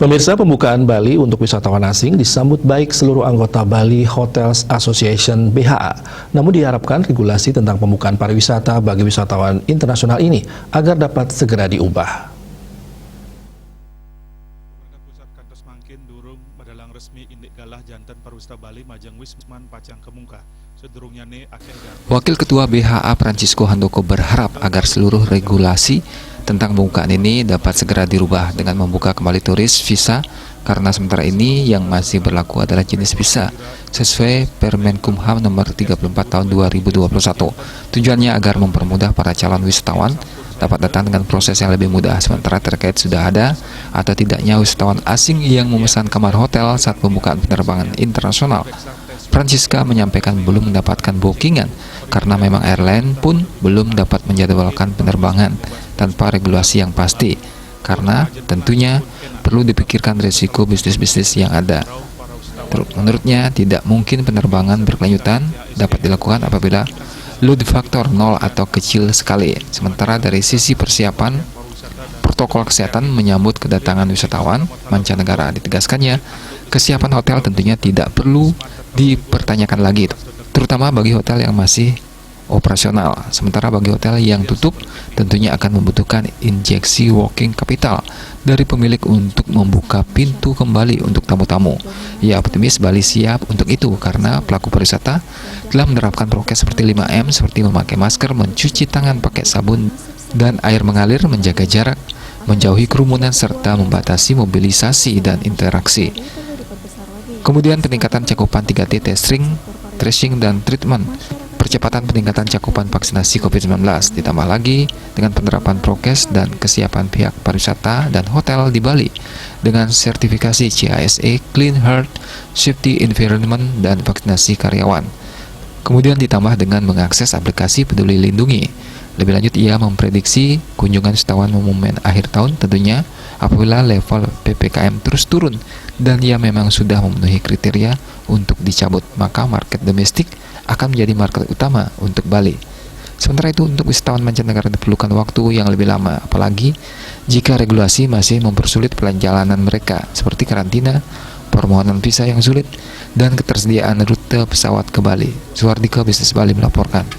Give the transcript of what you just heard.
Pemirsa, pembukaan Bali untuk wisatawan asing disambut baik seluruh anggota Bali Hotels Association (BHA). Namun diharapkan regulasi tentang pembukaan pariwisata bagi wisatawan internasional ini agar dapat segera diubah. Pemerintah pusat kantos mangkin durung madalang resmi indik galah jantan pariwisata Bali majang Wisman Pacang Kemungka. Sedurungnya ne akeh. Wakil Ketua BHA Francisco Handoko berharap agar seluruh regulasi tentang pembukaan ini dapat segera dirubah dengan membuka kembali turis visa, karena sementara ini yang masih berlaku adalah jenis visa sesuai Permenkumham nomor 34 tahun 2021. Tujuannya agar mempermudah para calon wisatawan dapat datang dengan proses yang lebih mudah, sementara terkait sudah ada atau tidaknya wisatawan asing yang memesan kamar hotel saat pembukaan penerbangan internasional. Francisca menyampaikan belum mendapatkan bookingan karena memang airline pun belum dapat menjadwalkan penerbangan tanpa regulasi yang pasti, karena tentunya perlu dipikirkan risiko bisnis-bisnis yang ada. Menurutnya tidak mungkin penerbangan berkelanjutan dapat dilakukan apabila load faktor 0 atau kecil sekali. Sementara dari sisi persiapan protokol kesehatan menyambut kedatangan wisatawan mancanegara, ditegaskannya kesiapan hotel tentunya tidak perlu dipertanyakan lagi, terutama bagi hotel yang masih operasional. Sementara bagi hotel yang tutup tentunya akan membutuhkan injeksi working capital dari pemilik untuk membuka pintu kembali untuk tamu-tamu. Ia optimis Bali siap untuk itu karena pelaku pariwisata telah menerapkan prokes seperti 5M, seperti memakai masker, mencuci tangan pakai sabun dan air mengalir, menjaga jarak, menjauhi kerumunan, serta membatasi mobilisasi dan interaksi. Kemudian peningkatan cakupan 3T tracing dan treatment, percepatan peningkatan cakupan vaksinasi COVID-19, ditambah lagi dengan penerapan prokes dan kesiapan pihak pariwisata dan hotel di Bali dengan sertifikasi CISA, Clean Heart, Safety Environment, dan vaksinasi karyawan. Kemudian ditambah dengan mengakses aplikasi Peduli Lindungi. Lebih lanjut, ia memprediksi kunjungan wisatawan momen akhir tahun tentunya apabila level PPKM terus turun dan ia memang sudah memenuhi kriteria untuk dicabut, maka market domestik akan menjadi market utama untuk Bali. Sementara itu untuk wisatawan mancanegara diperlukan waktu yang lebih lama, apalagi jika regulasi masih mempersulit perjalanan mereka seperti karantina, permohonan visa yang sulit, dan ketersediaan rute pesawat ke Bali. Suhardika, Bisnis Bali melaporkan.